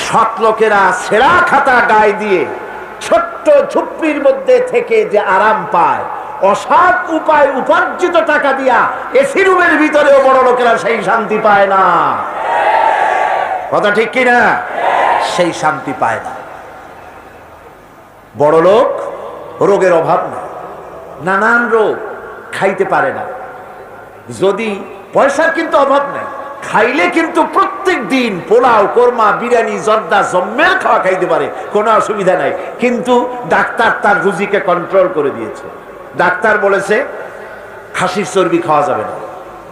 সৎ লোকেরা সেরা খাতা গায়ে দিয়ে ছোট্ট ঝুপড়ির মধ্যে থেকে যে আরাম পায়, অসৎ উপায় উপার্জিত টাকা দিয়া এসি রুমের ভিতরেও বড় লোকেরা সেই শান্তি পায় না। কথা ঠিক কিনা? সেই শান্তি পায় না। বড় লোক রোগের অভাব না, নানান রোগ, খাইতে পারে না। যদি পয়সার কিন্তু অভাব নাই, খাইলে কিন্তু প্রত্যেক দিন পোলাও, কোরমা, বিরিয়ানি, জর্দা, জম্মের খাওয়া খাইতে পারে, কোনো অসুবিধা নাই। কিন্তু ডাক্তার তার রুজিকে কন্ট্রোল করে দিয়েছে। ডাক্তার বলেছে খাসির চর্বি খাওয়া যাবে না,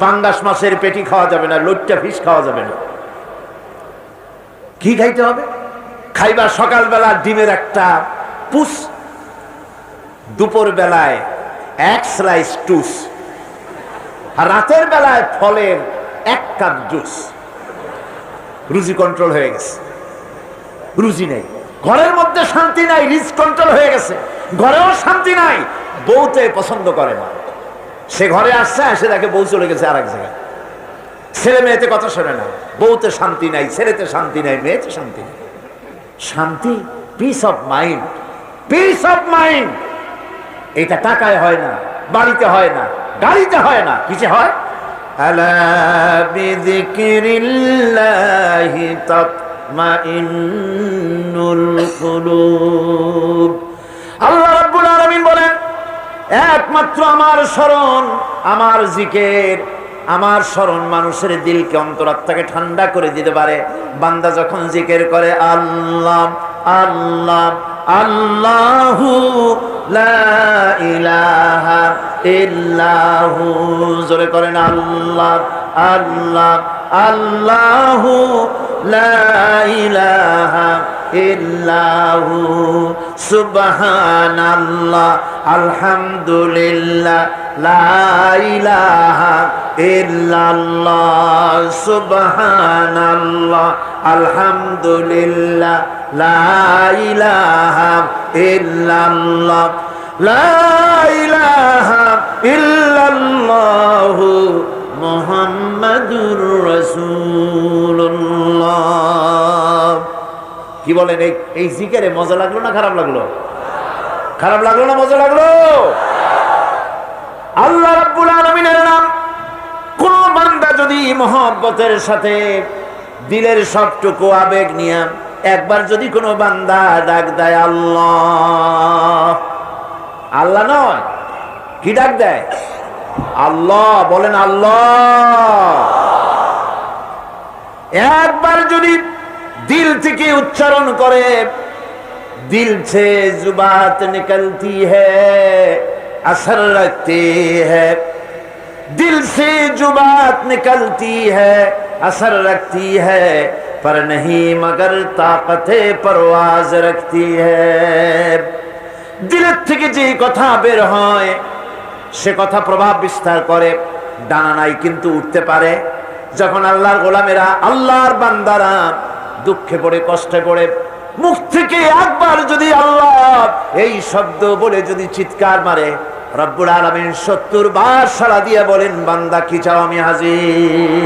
পাঙ্গাস মাছের পেটি খাওয়া যাবে না, লইট্টা ফিশ খাওয়া যাবে না। কি খাইতে হবে? খাইবা সকালবেলা ডিমের একটা পুষ, দুপুর বেলায় এক স্লাইস টুস, আর রাতের বেলায় ফলের এক কাপ জুস। রুজি কন্ট্রোল হয়ে গেছে। রুজি নেই, ঘরের মধ্যে শান্তি নাই, রিজ কন্ট্রোল হয়ে গেছে। ঘরেও শান্তি নাই, বউতে পছন্দ করে না। সে ঘরে আসছে, এসে দেখে বউ চলে গেছে আর এক জায়গায়। ছেলে মেয়েতে কথা শোনে না, বউতে শান্তি নাই, ছেলেতে শান্তি নাই, মেয়েতে শান্তি নাই। শান্তি, piece of mind, piece of mind, এটা টাকায় হয় না, বাড়িতে হয় না, গাড়িতে হয় না, কিসে হয়? আলা বিযিকরিল্লাহি তাতমাইন্নুল কুলুব। আল্লাহ রাব্বুল আলামিন বলেন, একমাত্র আমার স্মরণ, আমার জিকির, আমার স্মরণ মানুষের দিলকে, অন্তরাত্মাকে ঠান্ডা করে দিতে পারে। বান্দা যখন জিকির করে আল্লাহ আল্লাহ আল্লাহু লা ইলাহা ইল্লাহু, জোরে করেন আল্লাহ আল্লাহ আল্লাহু লা ইলাহা ইল্লাহু, সুবহানাল্লাহ আলহামদুলিল্লাহ লা ইলাহা ইল্লাল্লাহ, সুবহানাল্লাহ আলহামদুলিল্লাহ লা ইলাহা ইল্লাল্লাহ, লা ইলাহা ইল্লাল্লাহ মুহাম্মাদুর রাসূলুল্লাহ। কি বলেন? এই জিকিরে মজা লাগলো না খারাপ লাগলো? খারাপ লাগলো না মজা লাগলো? আল্লাহ রাব্বুল আলামিনের নাম কোন বান্দা যদি মহব্বতের সাথে দিলের সবটুকু আবেগ নিয়ে একবার যদি কোনো বান্দা ডাক দেয় আল্লাহ, আল্লাহ নয়, কি ডাক দেয়? আল্লাহ। বলেন আল্লাহ। একবার যদি दिल থেকে उच्चारण करे, दिल से जुबात निकलती है, असर रखती है। दिल से जुबात निकलती है, असर रखती है, पर नहीं मगर ताकते परवाज रखती है। दिल থেকে যে কথা বের হয় সে কথা প্রভাব বিস্তার করে, ডানা নাই কিন্তু উঠতে পারে। যখন আল্লাহর গোলামেরা, আল্লাহর বান্দারা দুঃখে পড়ে, কষ্টে পড়ে, মুখ থেকে একবার যদি আল্লাহ এই শব্দ বলে যদি চিৎকার মারে, রব্বুল আলামিন 70 বার সাড়া দিয়ে বলেন, বান্দা কি চাও আমি হাজির।